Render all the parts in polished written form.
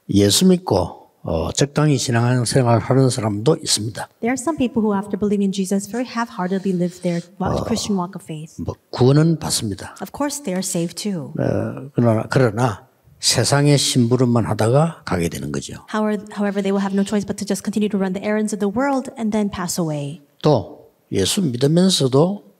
예수 믿고 적당히 신앙생활 하는 사람도 있습니다. There are some people who, after believing in Jesus, very half-heartedly live their Christian walk of faith. 뭐 구원은 받습니다. Of course, they are saved too. 그러나 세상의 심부름만 하다가 가게 되는 거죠. However, they will have no choice but to just continue to run the errands of the world and then pass away. 또 예수 믿으면서도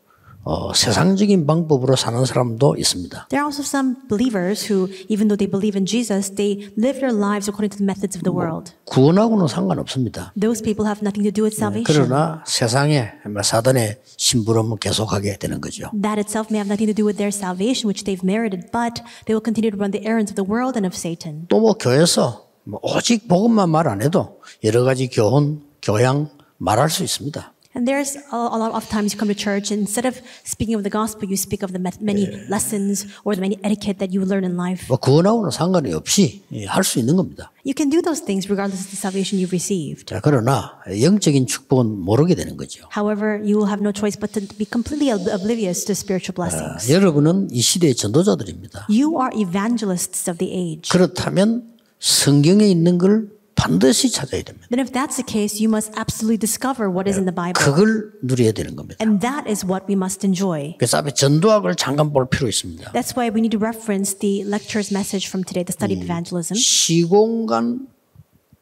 세상적인 방법으로 사는 사람도 있습니다. There are also some believers who, even though they believe in Jesus, they live their lives according to the methods of the world. 구원하고는 상관없습니다. Those people have nothing to do with salvation. 그러나 세상에 사단의 심부름을 계속하게 되는 거죠. That itself may have nothing to do with their salvation, which they've merited, but they will continue to run the errands of the world and of Satan. 또 뭐 교회에서 오직 복음만 말 안 해도 여러 가지 교훈, 교양 말할 수 있습니다. And there's a lot of times you come to church and instead of speaking of the gospel, you speak of the many lessons or the many etiquette that you learn in life. 뭐 구원하고는 상관이 없이 할 수 있는 겁니다. You can do those things regardless of the salvation you've received. 자, 그러나 영적인 축복은 모르게 되는 거죠. However, you will have no choice but to be completely oblivious to spiritual blessings. 여러분은 이 시대의 전도자들입니다. You are evangelists of the age. 그렇다면 성경에 있는 걸 반드시 찾아야 됩니다. Then if that's the case, you must absolutely discover what is in the Bible. 그걸 누려야 되는 겁니다. And that is what we must enjoy. 그래서 앞에 전도학을 잠깐 볼 필요 있습니다. That's why we need to reference the lecture's message from today, the study of evangelism. 시공간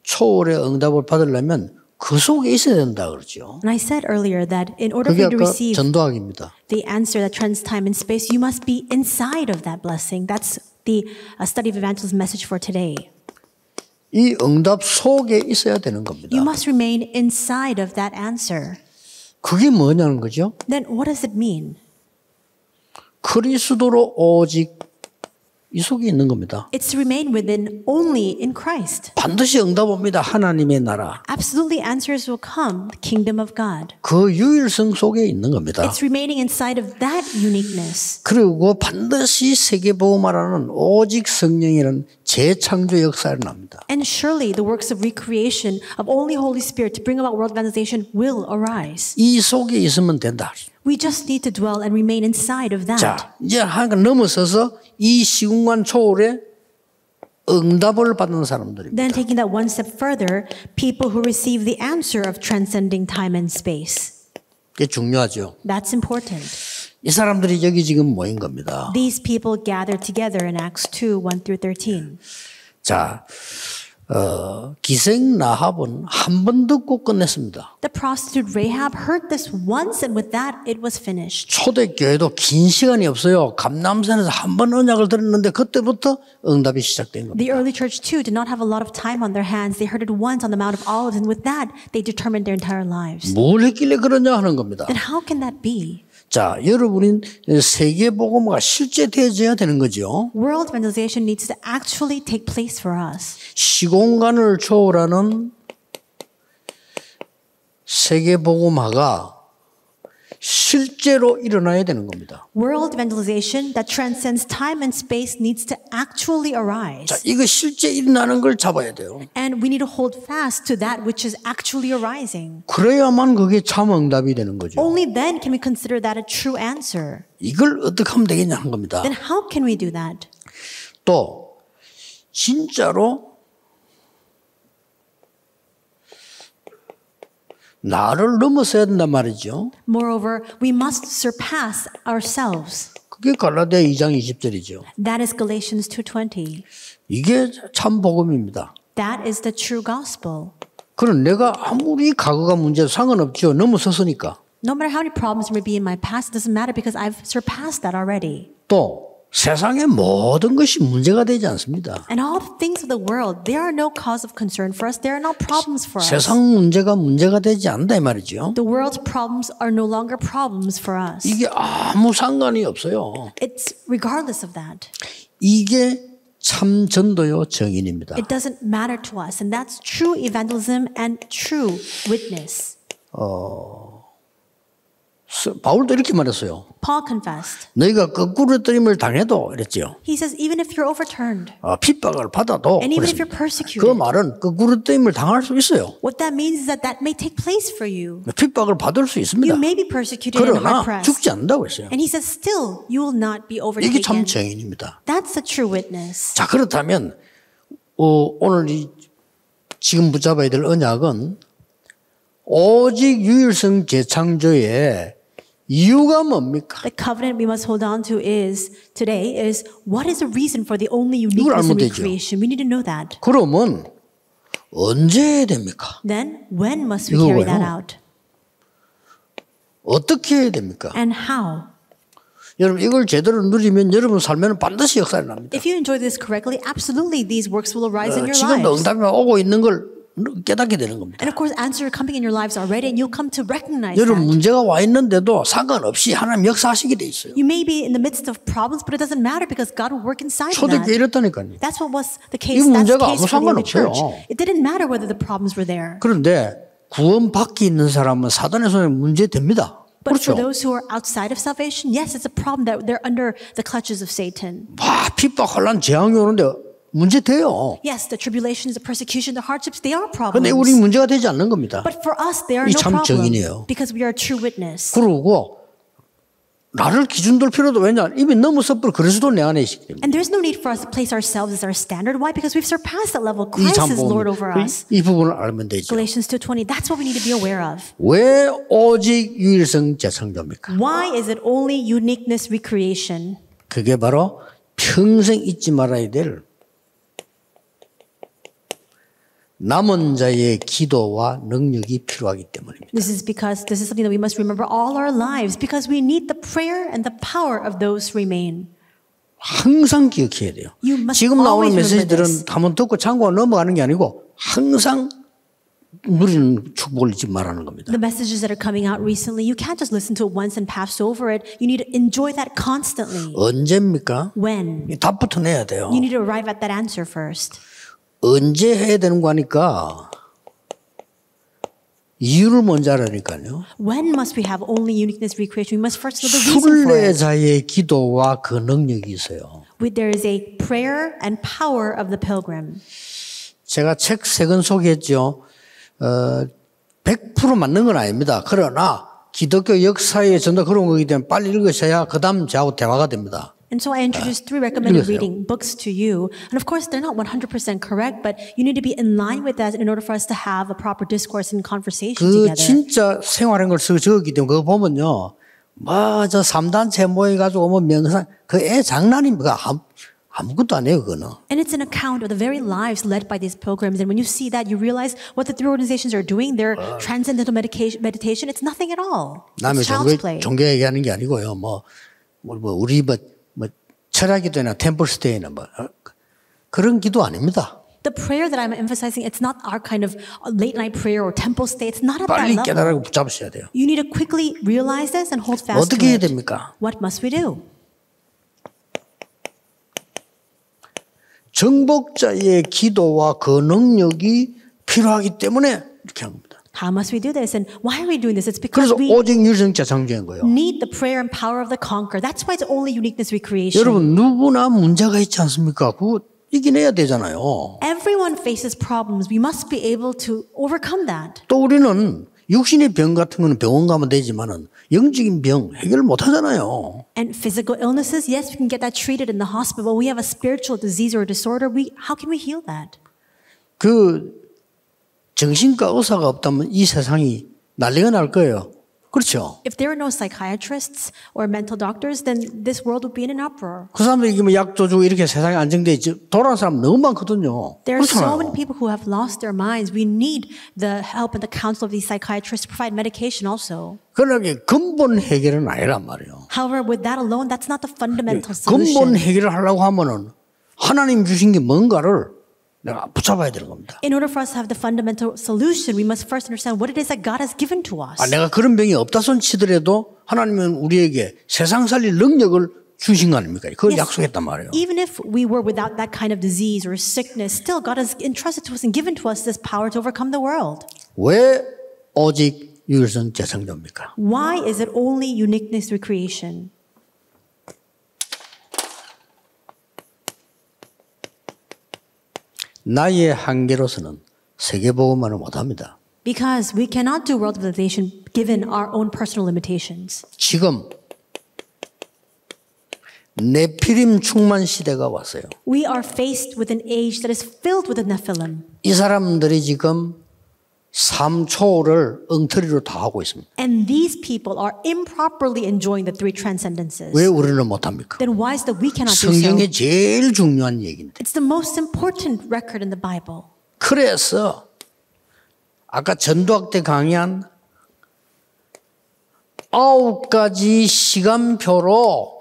초월의 응답을 받으려면 그 속에 있어야 된다 그러죠. And I said earlier that in order 그게 for you to 아까 receive 전도학입니다. the answer that trends time and space, you must be inside of that blessing. That's the study of evangelism message for today. 이 응답 속에 있어야 되는 겁니다. You must remain inside of that answer. 그게 뭐냐는 거죠? Then what does it mean? 그리스도로 오직 이 속에 있는 겁니다. It's to remain within only in Christ. 반드시 응답 옵니다. 하나님의 나라. Absolutely answers will come, the kingdom of God. 그 유일성 속에 있는 겁니다. It's remaining inside of that uniqueness. 그리고 반드시 세계복음화라는 오직 성령이라는 재창조 역사를 납니다. And surely the works of recreation of only Holy Spirit to bring about world evangelization will arise. 이 속에 있으면 된다. We just need to dwell and remain inside of that. 자, 이제 한가 넘어서서 이 시공간 초월에 응답을 받는 사람들입니다. Then taking that one step further, people who receive the answer of transcending time and space. 그게 중요하죠. That's important. 이 사람들이 여기 지금 모인 겁니다. These people gathered together in Acts 2, 1 through 13. 자, 기생 라합은 한 번 듣고 끝냈습니다. The prostitute Rahab heard this once, and with that, it was finished. 초대교회도 긴 시간이 없어요. 감람산에서 한 번 언약을 들었는데 그때부터 응답이 시작된 겁니다. The early church too did not have a lot of time on their hands. They heard it once on the Mount of Olives, and with that, they determined their entire lives. 뭘 했길래 그러냐 하는 겁니다. Then how can that be? 자, 여러분이 세계복음화가 실제 되어져야 되는 거죠. World evangelization needs to actually take place for us. 시공간을 초월하는 세계복음화가 실제로 일어나야 되는 겁니다. World evangelization that transcends time and space needs to actually arise. 자, 이거 실제 일어나는 걸 잡아야 돼요. And we need to hold fast to that which is actually arising. 그래야만 그게 참 응답이 되는 거죠. Only then can we consider that a true answer. 이걸 어떻게 하면 되겠냐 하는 겁니다. Then how can we do that? 또 진짜로 나를 넘어서야 된단 말이죠. Moreover, we must surpass ourselves. 그게 갈라디아 2장 20절이죠. That is Galatians 2:20. 이게 참 복음입니다. That is the true gospel. 그럼 내가 아무리 과거가 문제도 상관없죠. 넘어섰으니까. No matter how many problems there may be in my past, it doesn't matter because I've surpassed that already. 또 세상의 모든 것이 문제가 되지 않습니다. And all the things of the world, they are no cause of concern for us. They are not problems for us. 세상 문제가 되지 않는다 이 말이죠. The world's problems are no longer problems for us. 이게 아무 상관이 없어요. It's regardless of that. 이게 참 전도요 정인입니다. It doesn't matter to us. And that's true evangelism and true witness. 바울도 이렇게 말했어요. Paul confessed. 너희가 거꾸로 뜨림을 당해도 이랬죠. He says, even if you're overturned, 핍박을 받아도 and even if you're 그랬습니다. persecuted, 그 말은 거꾸로 뜨림을 당할 수 있어요. what that means is that that may take place for you. 핍박을 받을 수 있습니다. You may be persecuted and 그러나 hard pressed. 죽지 않는다고 했어요. And he says, still, you will not be 이게 참 overtaken. 정인입니다. That's the true witness. 자, 그렇다면 오늘 지금 붙잡아야 될 언약은 오직 유일성 재창조의 이유가 뭡니까? The covenant we must hold on to today is what is the reason for the only 이걸 uniqueness 알면 in 되죠. recreation? We need to know that. 그러면 언제 해야 됩니까? Then when must we carry that 이거예요. out? 어떻게 해야 됩니까? And how? 여러분 이걸 제대로 누리면 여러분 삶에는 반드시 역사가 납니다. If you enjoy this correctly, absolutely these works will arise in your 지금도 lives. 응답이 오고 있는 걸 깨닫게 되는 겁니다. And of course, answers are coming in your lives already, and you'll come to recognize 여러분 that. 문제가 와 있는데도 상관없이 하나님 역사하시게 돼 있어요. You may be in the midst of problems, but it doesn't matter because God will work inside of 초대교회 that. 이랬다니까요. That's what was the case. 이 That's the 문제가 아무 case for the early 상관없어요. church. It didn't matter whether the problems were there. 그런데 구원 받기 있는 사람은 사단의 손에 문제 됩니다. But for 그렇죠. those who are outside of salvation, yes, it's a problem that they're under the clutches of Satan. 막 핍박, 혼란, 재앙이 오는데 문제 돼요. Yes, the tribulations, the persecution, the hardships, they are 그런데 problems. 우리 문제가 되지 않는 겁니다. But for us, they are 이 no 참 problem 증인이에요. because we are a true witness. 그러고 나를 기준 둘 필요도 왜냐 이미 너무 섣불 그리스도 내 안에 있기 때문에 And there's no need for us to place ourselves as our standard. Why? Because we've surpassed that level. 이 Christ is Lord over 잠보 us. 이 부분을 알면 되죠. Galatians 2:20. That's what we need to be aware of. 왜 오직 유일성 재창조입니까? Why is it only uniqueness recreation? 그게 바로 평생 잊지 말아야 될 남은 자의 기도와 능력이 필요하기 때문입니다. This is something that we must remember all our lives because we need the prayer and the power of those who remain. 항상 기억해야 돼요. You must 지금 나오는 always remember 메시지들은 this. 한번 듣고 참고하고 넘어가는 게 아니고 항상 누리는 축복을 잊지 말라는 겁니다. The messages that are coming out recently, you can't just listen to it once and pass over it. You need to enjoy that constantly. 언제입니까? When? 이 답부터 내야 돼요. You need to arrive at that answer first. 언제 해야 되는 거니까 이유를 먼저 알아니까요. When must we have only uniqueness recreation? We must first know the reason for it. 순례자의 기도와 그 능력이 있어요. There is a prayer and power of the pilgrim. 제가 책 3권 소개했죠. 100% 맞는 건 아닙니다. 그러나 기독교 역사의 전도 그런 거기 때문에 빨리 읽으셔야 그 다음 저하고 대화가 됩니다. And so I introduced 3 recommended 읽으세요. reading books to you. And of course, they're not 100% correct, but you need to be in line with that in order for us to have a proper discourse and conversation 그 together. 진짜 생활한 걸 적었기 때문에 그거 보면요. 저 3단체 모여가지고 뭐 명상, 그 애 장난입니까? 아무것도 아니에요, 그거는. And it's an account of the very lives led by these pilgrims. And when you see that, you realize what the 3 organizations are doing, their transcendental meditation, it's nothing at all. 남의 It's child's play. 종교 얘기하는 게 아니고요. 우리 철학기도나 템플스테이나 그런 기도 아닙니다. The prayer that I'm emphasizing, it's not our kind of late night prayer or temple stay. It's not at that 빨리 level. 깨달고 붙잡으셔야 돼요. You need to quickly realize this and hold fast to 어떻게 해야 it. 됩니까? What must we do? 정복자의 기도와 그 능력이 필요하기 때문에 이렇게 한 겁니다. How must we do this? And why are we doing this? It's because 그래서 we 오직 유일성 재창조인 거예요. need the prayer and power of the conqueror. That's why it's only uniqueness recreation. 여러분 누구나 문제가 있지 않습니까? 그거 이겨내야 되잖아요. Everyone faces problems. We must be able to overcome that. 또 우리는 육신의 병 같은 거는 병원 가면 되지만은 영적인 병 해결 못 하잖아요. And physical illnesses, yes, we can get that treated in the hospital. But we have a spiritual disease or disorder. How can we heal that? 그 정신과 의사가 없다면 이 세상이 난리가 날 거예요. 그렇죠? If there are no psychiatrists or mental doctors, then this world would be in an uproar. 그 사람들이 약 줘주고 이렇게 세상에 안정돼 있지 돌아온 사람 너무 많거든요. There are so 그렇잖아요. many people who have lost their minds. We need the help and the counsel of these psychiatrists to provide medication also. 그러나 근본 해결은 아니란 말이에요. However, with that alone, that's not the fundamental 근본 solution. 해결을 하려고 하면은 하나님 주신 게 뭔가를 내가 붙잡아야 되는 겁니다. In order for us to have the fundamental solution, we must first understand what it is that God has given to us. 내가 그런 병이 없다 손 치더라도 하나님은 우리에게 세상 살릴 능력을 주신 거 아닙니까? 그걸 Yes. 약속했단 말이에요. Even if we were without that kind of disease or sickness, still God has entrusted to us and given to us this power to overcome the world. 왜 오직 유일성 재창조입니까? Why is it only uniqueness recreation? 나의 한계로서는 세계복음만을 못합니다. Because we cannot do world evangelization given our own personal limitations. 지금 네피림 충만 시대가 왔어요. We are faced with an age that is filled with the Nephilim. 이 사람들이 지금 삶 초월을 엉터리로 다 하고 있습니다. And these people are improperly enjoying the three transcendences. 왜 우리는 못합니까? Then why is it that we cannot do so? 성경의 제일 중요한 얘기인데. It's the most important record in the Bible. 그래서 아까 전도학 때 강의한 9가지 시간표로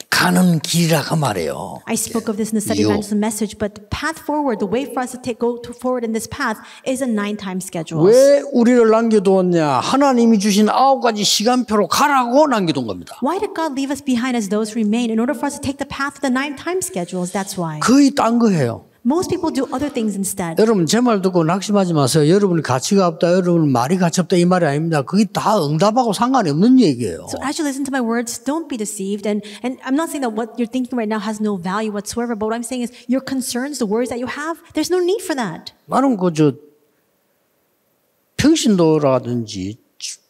가는 길이라고 말해요. I spoke of this in the study evangelism message, but the path forward, the way for us to go forward in this path is a 9-time schedule. 왜 우리를 남겨두었냐? 하나님이 주신 9가지 시간표로 가라고 남겨둔 겁니다. Why did God leave us behind as those who remain? In order for us to take the path of the 9-time schedules, that's why. 거의 딴 거 해요. Most people do other things instead. 여러분 제 말 듣고 낙심하지 마세요. 여러분이 가치가 없다, 여러분 말이 가치 없다 이 말이 아닙니다. 그게 다 응답하고 상관이 없는 얘기예요. So as you listen to my words, don't be deceived. And I'm not saying that what you're thinking right now has no value whatsoever, but what I'm saying is your concerns, the worries that you have, there's no need for that. 나는 평신도라든지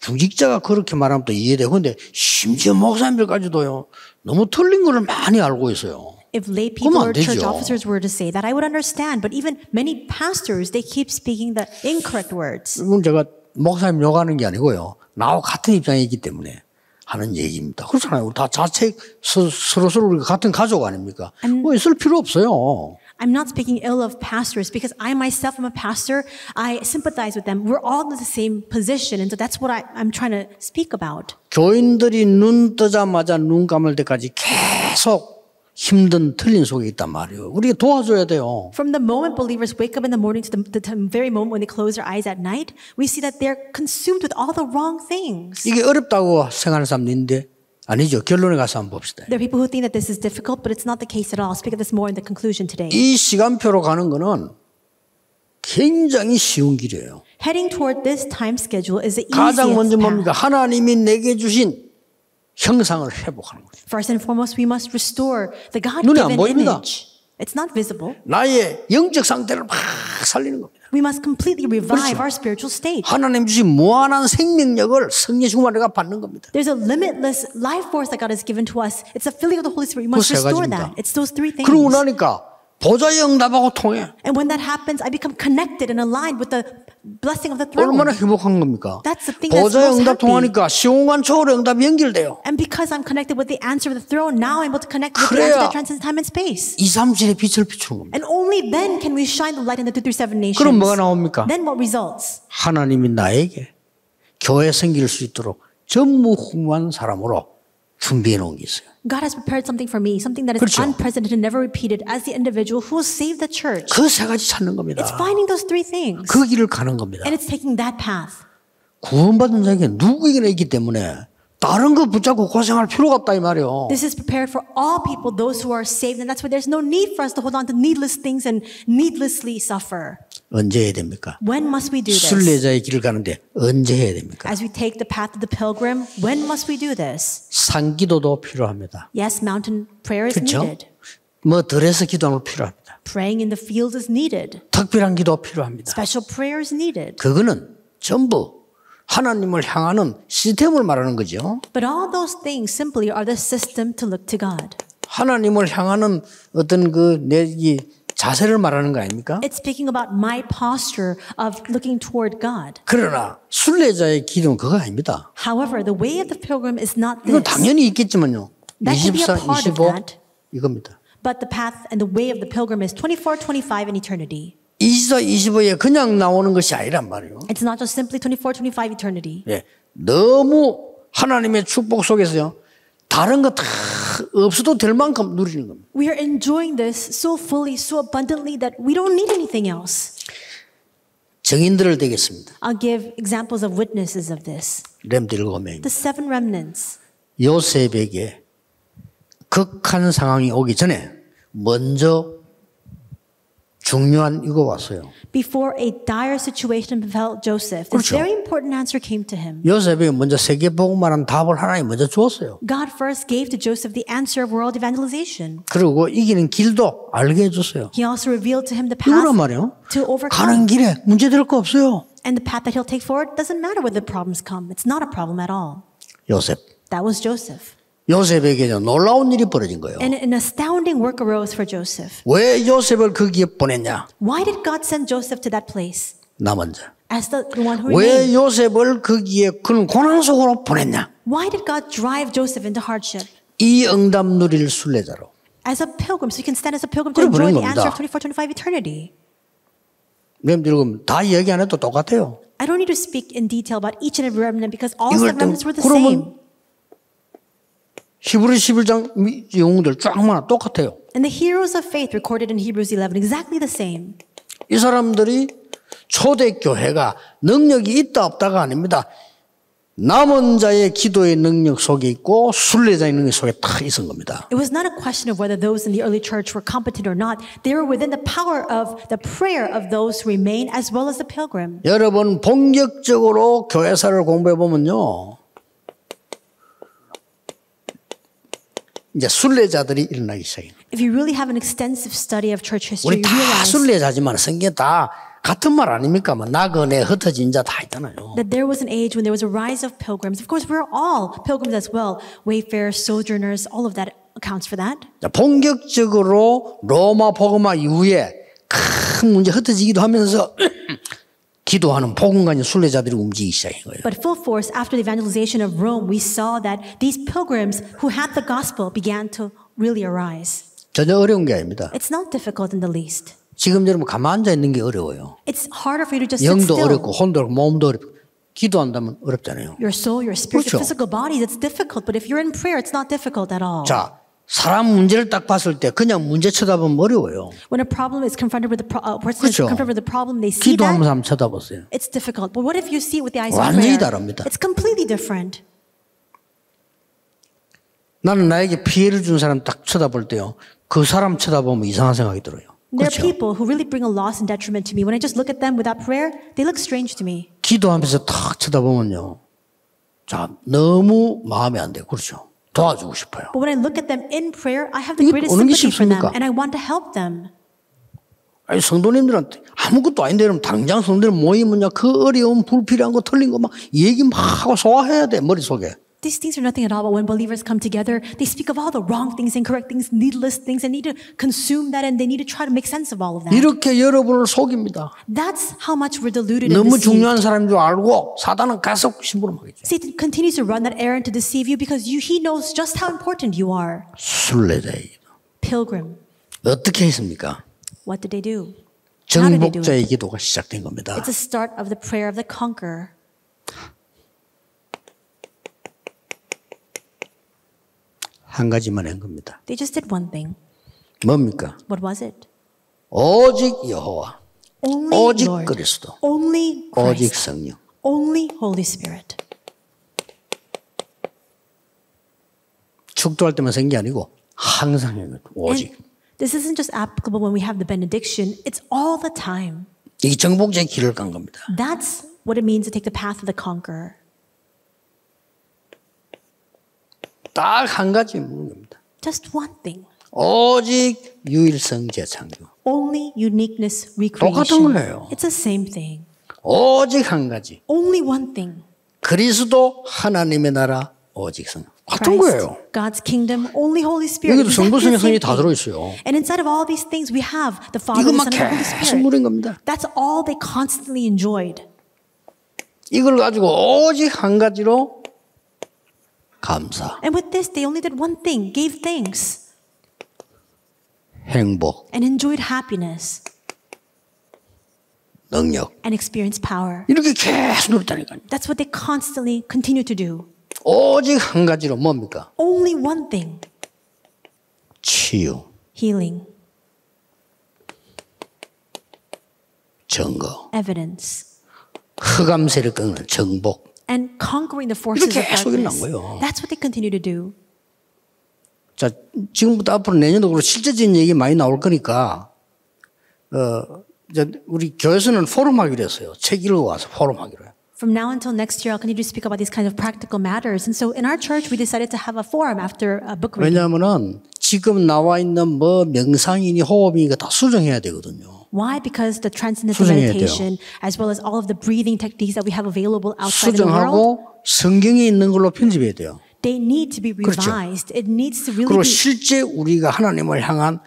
중직자가 그렇게 말하면 또 이해돼요. 그런데 심지어 목사님들까지도요. 너무 틀린 걸 많이 알고 있어요. If lay people or church 되죠. officers were to say that, I would understand. But even many pastors, they keep speaking the incorrect words. 이건 제가 목사님 욕하는 게 아니고요. 나와 같은 입장이기 때문에 하는 얘기입니다. 그렇잖아요. 우리 다 자책 서로 우리가 같은 가족 아닙니까? 뭐 있을 필요 없어요. I'm not speaking ill of pastors because I myself am a pastor. I sympathize with them. We're all in the same position. And so that's what I'm trying to speak about. 교인들이 눈 뜨자마자 눈 감을 때까지 계속 힘든 틀린 속에 있단 말이에요. 우리가 도와줘야 돼요. From the moment believers wake up in the morning to the very moment when they close their eyes at night, we see that they're consumed with all the wrong things. 이게 어렵다고 생각하는 사람도 있는데 아니죠. 결론에 가서 한번 봅시다. There are people who think that this is difficult, but it's not the case at all. I'll speak of this more in the conclusion today. 이 시간표로 가는 거는 굉장히 쉬운 길이에요. Heading toward this time schedule is the 가장 먼저 easiest 뭡니까? path. 하나님이 내게 주신 형상을 회복하는 거죠. First and foremost, we must restore the 눈에 안 God-given 보입니다. image. It's not visible. 나의 영적 상태를 막 살리는 겁니다. We must completely revive 그렇죠. our spiritual state. 하나님 주신 무한한 생명력을 성령 충만해가 받는 겁니다. There's a limitless life force that God has given to us. It's a filling of the Holy Spirit. We must 그 세 restore 가지입니다. that. It's those three things. 그러고 나니까 보좌의 응답하고 통해. And when that happens, I become connected and aligned with the blessing of the throne. 얼마나 행복한 겁니까? That's the thing that's 보좌의 most 응답 happy. 통하니까 시공간 초월의 응답이 연결돼요. And because I'm connected with the answer of the throne, now I'm able to connect with the answer 그래야 that transcends time and space. 237의 빛을 비추는 겁니다. And only then can we shine the light in the 237 nations. 그럼 뭐가 나옵니까? Then what results? 하나님이 나에게 교회 생길 수 있도록 전무후무한 사람으로 준비해 놓은 게 있어요. God has prepared something for me, something that is 그렇죠. unprecedented and never repeated as the individual who will save the church. 그 세 가지 찾는 겁니다. It's finding those three things. 그 길을 가는 겁니다. And it's taking that path. 구원받은 자에게 누구에게나 있기 때문에 다른 거 붙잡고 고생할 필요가 없다 이 말이에요. This is prepared for all people, those who are saved. And that's why there's no need for us to hold on to needless things and needlessly suffer. 언제 해야 됩니까? When must we do this? 순례자의 길을 가는데 언제 해야 됩니까? As we take the path of the pilgrim, when must we do this? 산기도도 필요합니다. Yes, mountain prayer is 그렇죠? needed. 뭐 들에서 기도하는 거 필요합니다. Praying in the fields is needed. 특별한 기도 필요합니다. Special prayer is needed. 그거는 전부 하나님을 향하는 시스템을 말하는 거죠. But all those things simply are the system to look to God. 하나님을 향하는 어떤 내 자세를 말하는 거 아닙니까? It's speaking about my posture of looking toward God. 그러나 순례자의 길은 그거 아닙니다. However, the way of the pilgrim is not 이건 this. 당연히 있겠지만요. That can be a 24, part of 25 that. 이겁니다. But the path and the way of the pilgrim is 24, 25 in eternity. 24, 25에 그냥 나오는 것이 아니란 말이에요. It's not just simply 24, 25 eternity. 예, 너무 하나님의 축복 속에서요. 다른 거 다 없어도 될 만큼 누리는 겁니다. We are enjoying this so fully, so abundantly that we don't need anything else. 증인들을 되겠습니다. I'll give examples of witnesses of this. 렘들 7명입니다. The 7 remnants. 요셉에게 극한 상황이 오기 전에 먼저 중요한 이거 왔어요. Before a dire situation befell Joseph, this 그렇죠. very important answer came to him. 요셉에게 먼저 세계복음만한 답을 하나님 먼저 주었어요. God first gave to Joseph the answer of world evangelization. 그리고 이기는 길도 알게 해줬어요. He also revealed to him the 이거란 path 말이에요. to overcome. 가는 길에 문제될 거 없어요. And the path that he'll take forward doesn't matter whether the problems come. It's not a problem at all. 요셉 That was Joseph. 요셉에게 놀라운 일이 벌어진 거예요. And an astounding work arose for Joseph. 왜 요셉을 거기에 보냈냐? Why did God send Joseph to that place? 나 먼저. As the one who 왜 remained. 요셉을 거기에 그런 고난 속으로 보냈냐? Why did God drive Joseph into hardship? 이 응답 누릴 순례자로. As a pilgrim, so you can stand as a pilgrim to 그래 enjoy 보낸 the answer 겁니다. of 24-25 eternity. 여러분 다 얘기 안 해도 똑같아요. I don't need to speak in detail about each and every remnant because all 이걸 seven remnants were the 그러면 same. 히브리 11장 영웅들 쫙 많아 똑같아요. And the heroes of faith recorded in Hebrews 11 exactly the same. 이 사람들이 초대교회가 능력이 있다 없다가 아닙니다. 남은 자의 기도의 능력 속에 있고 순례자의 능력 속에 다 있은 겁니다. It was not a question of whether those in the early church were competent or not. They were within the power of the prayer of those who remain as well as the pilgrim. 여러분 본격적으로 교회사를 공부해 보면요. 이제 순례자들이 일어나기 시작해요. If you really have an extensive study of church 우리 history, you 다 realize 순례자지만 성경에 다 같은 말 아닙니까? 뭐 나그네 흩어진 자 다 있잖아요. that there was an age when there was a rise of pilgrims. Of course, we're all pilgrims as well. Wayfarers, sojourners, all of that accounts for that. 자, 본격적으로 로마 복음화 이후에 큰 문제 흩어지기도 하면서 기도하는 복음가인 순례자들이 움직이기 시작한 거예요. But full force, after the evangelization of Rome, we saw that these pilgrims who had the gospel began to really arise. 전혀 어려운 게 아닙니다. It's not difficult in the least. 지금 여러분 가만 앉아 있는 게 어려워요. It's harder for you to just sit 영도 still. 어렵고 혼도 어렵고 몸도 어렵고 기도한다면 어렵잖아요. Your soul, your spirit, 그렇죠. your physical bodies, it's difficult. But if you're in prayer, it's not difficult at all. 자, 사람 문제를 딱 봤을 때 그냥 문제 쳐다보면 어려워요. When a problem is confronted with person is 그렇죠. confronted with the problem, they see 기도하면서 that 한번 쳐다보세요. it's difficult. But what if you see it with the eyes of 완전히 prayer? 다릅니다. It's completely different. 나는 나에게 피해를 준 사람 딱 쳐다볼 때요. 그 사람 쳐다보면 이상한 생각이 들어요. There are 그렇죠? people who really bring a loss and detriment to me. When I just look at them without prayer, they look strange to me. 기도하면서 탁 쳐다보면요. 자, 너무 마음에 안 돼요. 그렇죠? 도와주고 싶어요. But when I look at them in prayer, I have the 이게 greatest 어느 게 sympathy for them, 쉽습니까? and I want to help them. 아니, 성도님들한테 아무것도 아닌데 그럼 당장 성도들 모이면요. 그 어려운 불필요한 거 틀린 거 막 얘기 막 하고 소화해야 돼. 머릿속에. These things are nothing at all, but when believers come together, they speak of all the wrong things, incorrect things, needless things, and need to consume that, and they need to try to make sense of all of that. 이렇게 여러분을 속입니다. That's how much we're deluded and 너무 deceived. 중요한 사람인 줄 알고 사단은 계속 심부름하겠죠. Satan continues to run that errand to deceive you because he knows just how important you are. 순례자의 기도. Pilgrim, 어떻게 했습니까? what did they do? How did they do it? 정복자의 기도가 시작된 겁니다. It's the start of the prayer of the conqueror. 한 가지만 한 겁니다. They just did one thing. 뭡니까? What was it? 오직 여호와, Only 오직 Lord. 그리스도, Only 오직 Christ. 성령. Only Holy Spirit. 축도할 때만 생긴 게 아니고 항상 해요. And 오직. this isn't just applicable when we have the benediction. It's all the time. 이 정복자의 길을 간 겁니다. That's what it means to take the path of the conqueror. 딱 한 가지 묻는 겁니다. Just one thing. 오직 유일성 재창조. Only uniqueness, 똑같은 recreation. 거예요. It's the same thing. 오직 한 가지. Only one thing. 그리스도 하나님의 나라 오직 성. 같은 Christ, 거예요. God's kingdom, only Holy Spirit. 여기도 성부, Exactly the 성령, same 성령이 다 thing. 들어있어요. And inside of all these things, we have the Father, the 이것만 Son, and the Holy 계속 Spirit. 누린 겁니다. That's all they constantly enjoyed. 이걸 가지고 오직 한 가지로 감사, And with this, they only did one thing, gave thanks, 행복, and enjoyed happiness, 능력. and experienced power. 이렇게 계속 누렸다니까요. That's what they constantly continue to do. 오직 한 가지로 뭡니까? Only one thing, 치유, healing, 증거, evidence, 흑암세를 꺾는 정복. and conquering the forces of 이렇게 계속 일어난 darkness. 거예요. That's what they continue to do. 자, 지금부터 앞으로 내년도 그렇고 실제적인 얘기 많이 나올 거니까, 이제 우리 교회에서는 포럼 하기로 했어요. 책 읽고 와서 포럼 하기로 해요. From now until next year, I'll continue to speak about these kinds of practical matters. And so in our church, we decided to have a forum after a book reading. 왜냐하면은 지금 나와 있는 뭐 명상이니 호흡이니 다 수정해야 되거든요. Why? Because the transcendental 수정해야 돼요. meditation, as well as all of the breathing techniques that we have available outside in the world, 수정하고 성경에 있는 걸로 편집해야 돼요. they need to be 그렇죠. revised. It needs to really 그리고 be. 실제 우리가 하나님을 향한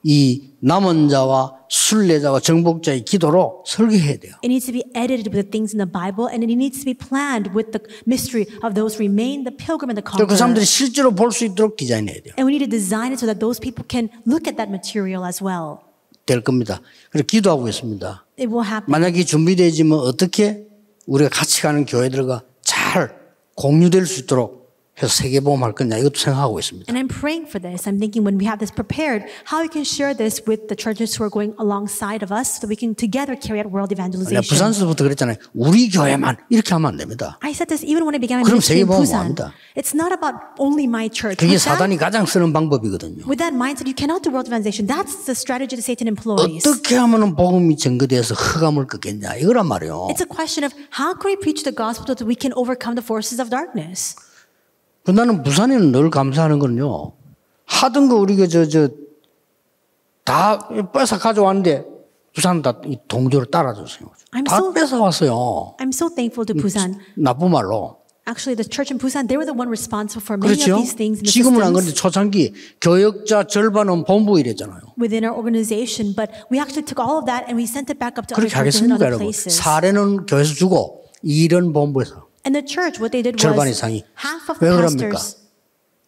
이 남은 자와 순례자와 정복자의 기도로 설계해야 돼요. It needs to be edited with the things in the Bible, and it needs to be planned with the mystery of those who remain, the pilgrim and the 그 conqueror. 사람들이 실제로 볼 수 있도록 디자인해야 돼요. And we need to design it so that those people can look at that material as well. 될 겁니다. 그래서 기도하고 있습니다. It will happen. 만약에 준비되어지면 어떻게 우리가 같이 가는 교회들과 잘 공유될 수 있도록 해서 세계보험할 거냐 이것도 생각하고 있습니다. And I'm praying for this. I'm thinking when we have this prepared, how we can share this with the churches who are going alongside of us so that we can together carry out world 내가 evangelization. 부산서부터 그랬잖아요. 우리 교회만 이렇게 하면 안 됩니다. I said this even when I began my 그럼 ministry in 세계보험 Busan. 뭐합니다? It's not about only my church. 그게 사단이 가장 쓰는 방법이거든요. With that mindset, you cannot do world evangelization. That's the strategy that Satan employs. 어떻게 하면 복음이 전거돼서 흑암을 꺾겠냐 이거란 말이에요. It's a question of how can we preach the gospel so that we can overcome the forces of darkness. 나는 부산에는 늘 감사하는 거는요. 하던 거 우리가 다 뺏어 가져왔는데 부산 다 동조를 따라줬어요. 다 뺏어 왔어요. I'm so thankful to Busan. 나쁜 말로. Actually, the church in Busan, they were the one responsible for many 그렇죠? of these things in the 지금은 안 그런데 systems 초창기 교역자 절반은 본부 일했잖아요. within our organization. But we actually took all of that and we sent it back up to other 그렇게 churches in 하겠습니까, other 여러분? places. 사례는 교회에서 주고 일은 본부에서. And the church, what they did 절반 was 이상이. half of 왜 the 그럽니까?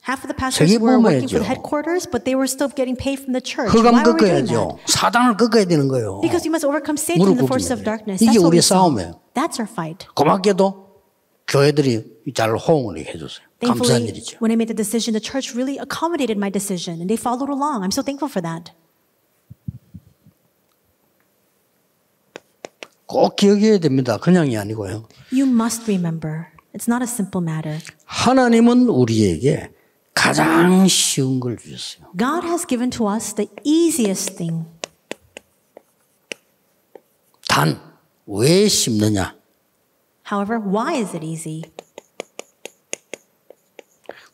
half of the pastors were working for the 세계보험해야죠. headquarters, but they were still getting paid from the church. 흑암 Why were we doing 꺾어야죠. that? 사단을 꺾어야 되는 거예요. Because we must overcome Satan and the forces of darkness. 이게 That's what 우리의 we saw. 싸움이에요. That's our fight. 고맙게도 교회들이 잘 호응을 해줬어요. 감사한 Thankfully, 일이죠. when I made the decision, the church really accommodated my decision and they followed along. I'm so thankful for that. 꼭 기억해야 됩니다. 그냥이 아니고요. You must remember, it's not a simple matter. 하나님은 우리에게 가장 쉬운 걸 주셨어요. God has given to us the easiest thing. 단, 왜 쉽느냐? However, why is it easy?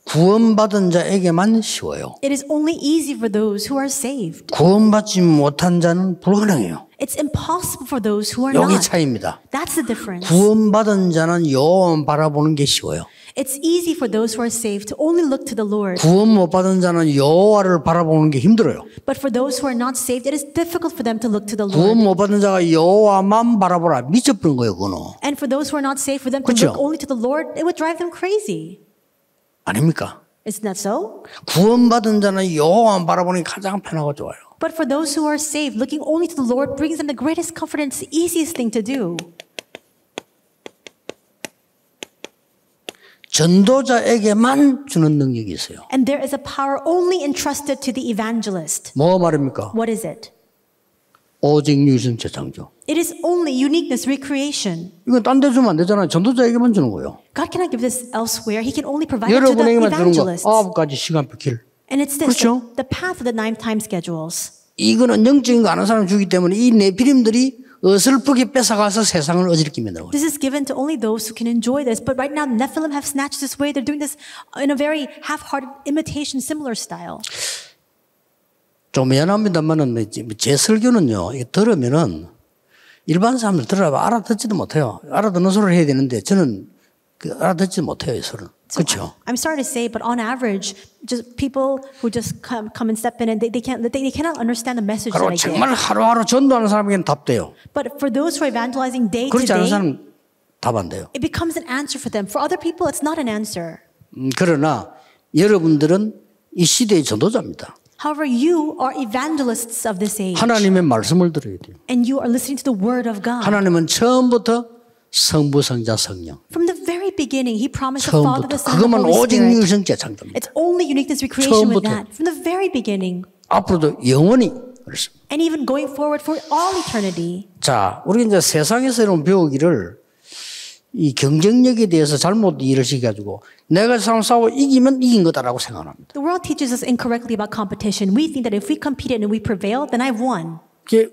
구원받은 자에게만 쉬워요. It is only easy for those who are saved. 구원받지 못한 자는 불가능해요. It's impossible for those who are 여기 not. 차이입니다. That's the difference. 구원받은 자는 여호와만 바라보는 게 쉬워요. It's easy for those who are saved to only look to the Lord. 구원 못 받은 자는 여호와를 바라보는 게 힘들어요. But for those who are not saved, it is difficult for them to look to the 구원 Lord. 못 받은 자가 여호와만 바라보라 미쳐버린 거예요. 그거는. And for those who are not saved, for them to 그렇죠? look only to the Lord, it would drive them crazy. 아닙니까? Isn't that so? 구원받은 자는 여호와만 바라보는 게 가장 편하고 좋아요. But for those who are saved, looking only to the Lord brings them the greatest comfort and it's the easiest thing to do. 전도자에게만 주는 능력이 있어요. And there is a power only entrusted to the evangelist. 뭐 말입니까? What is it? 오직 유전 재창조. It is only uniqueness, recreation. 이건 딴 데 주면 안 되잖아요. 전도자에게만 주는 거예요. God cannot give this elsewhere. He can only provide it to the 여러분에게만 주는 거. evangelists. 9가지 시간표 길. And it's this, 그렇죠? the path of the 9 time schedules. 이거는 영적인 거 아는 사람 주기 때문에 이 네피림들이 어설프게 뺏어가서 세상을 어지럽게 만드는 거예요. This is given to only those who can enjoy this. But right now, Nephilim have snatched this way. They're doing this in a very half-hearted imitation, similar style. 좀 미안합니다만은 제 설교는요. 이거 들으면은 일반 사람들 들어봐 알아듣지도 못해요. 알아듣는 소리를 해야 되는데 저는 알아듣지 못해요. 이 소리는. 그렇죠? I'm sorry to say, but on average, just people who just come and step in and they cannot understand the message that 그리고 I give. 정말 하루하루 전도하는 사람에게는 답돼요. But for those who are evangelizing day to 그렇지 않은 day, 사람은 답 안 돼요. it becomes an answer for them. For other people, it's not an answer. 그러나 여러분들은 이 시대의 전도자입니다. However, you are evangelists of this age. 하나님의 말씀을 들어야 돼요. And you are listening to the word of God. 하나님은 처음부터 성부, 성자, 성령. From the very beginning, He promised the Father, 처음부터 the Son, and the 그것만 Holy 오직 Spirit. 유전자 창조입니다. It's only uniqueness recreation with 처음부터. that. From the very beginning. 앞으로도 영원히 그렇습니다. And even going forward for all eternity. 자, 우리 이제 세상에서 이런 배우기를 이 경쟁력에 대해서 잘못 이해를 시켜가지고 내가 사람 싸워 이기면 이긴 거다라고 생각합니다. The world teaches us incorrectly about competition. We think that if we compete and we prevail, then I've won. 그게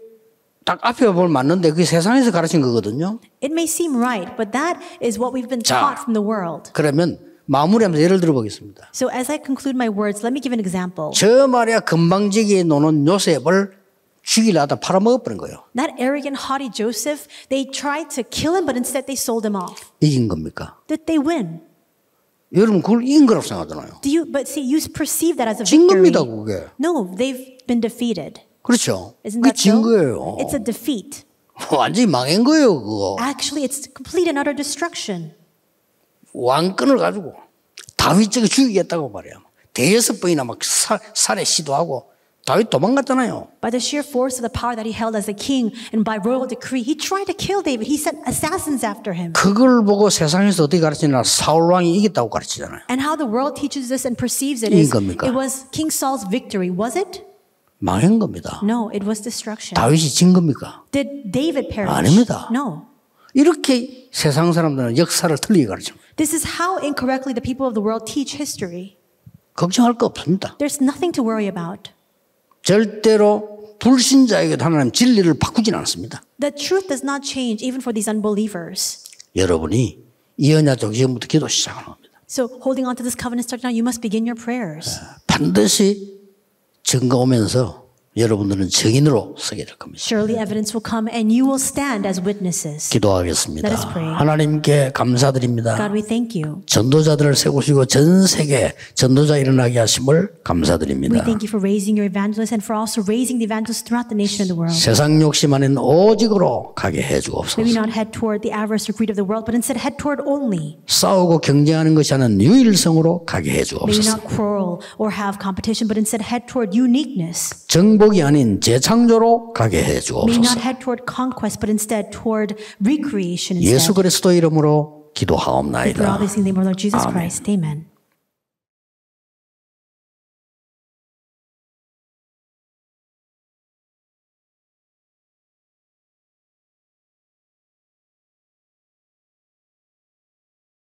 딱 앞에 보면 맞는데 그게 세상에서 가르친 거거든요. It may seem right, but that is what we've been 자, taught from the world. 그러면 마무리하면서 예를 들어보겠습니다. So as I conclude my words, let me give an example. 저 말이야 건방지게 노는 요셉을 죽이려 하다 팔아먹어버린 거예요. That arrogant, haughty Joseph, they tried to kill him, but instead they sold him off. 이긴 겁니까? Did they win? 여러분 그걸 이긴 거라고 생각하잖아요. But see, you perceive that as a 진 victory. 겁니다, 그게. No, they've been defeated. 그렇죠. Isn't 그게 that 진 so? 거예요. It's a defeat. 완전히 망한 거예요, 그거. Actually, it's complete and utter destruction. 왕권을 가지고 다윗에게 죽이겠다고 말해요. 대여섯 번이나 막 살해 시도하고 다윗 도망갔잖아요. By the sheer force of the power that he held as a king and by royal decree, he tried to kill David. He sent assassins after him. 그걸 보고 세상에서 어떻게 가르치나 사울 왕이 이겼다고 가르치잖아요. And how the world teaches this and perceives it is, 겁니까? it was King Saul's victory, was it? 망한 겁니다. No, it was destruction. 다윗이 진 겁니까? Did David perish? 아닙니다. No. 이렇게 세상 사람들은 역사를 틀리게 가르칩니다. This is how incorrectly the people of the world teach history. 걱정할 거 없습니다. There's nothing to worry about. 절대로 불신자에게도 하나님 진리를 바꾸진 않습니다. The truth does not change even for these unbelievers. 여러분이 이 언약적 지금부터 기도 시작하는 겁니다. So holding on to this covenant start now, you must begin your prayers. 반드시 증거 오면서 여러분들은 증인으로 서게 될 겁니다. Surely evidence will come and you will stand as witnesses. 기도하겠습니다. Let us pray. 하나님께 감사드립니다. God, we thank you. 전도자들을 세우시고 전 세계 전도자 일어나게 하심을 감사드립니다. We thank you for raising your evangelists and for also raising the evangelists throughout the nation and the world. 세상 욕심 아닌 오직으로 가게 May we 해주옵소서. not head toward the avarice or greed of the world, but instead head toward only. 싸우고 경쟁하는 것이 아닌 유일성으로 가게 May we 해주옵소서. not quarrel or have competition, but instead head toward uniqueness. 정복이 아닌 재창조로 가게 May we 해주옵소서. not head toward conquest, but instead toward recreation 예수 instead. 그리스도 이름으로 For all 기도하옵나이다. these things in the name of Lord Jesus Christ. Amen.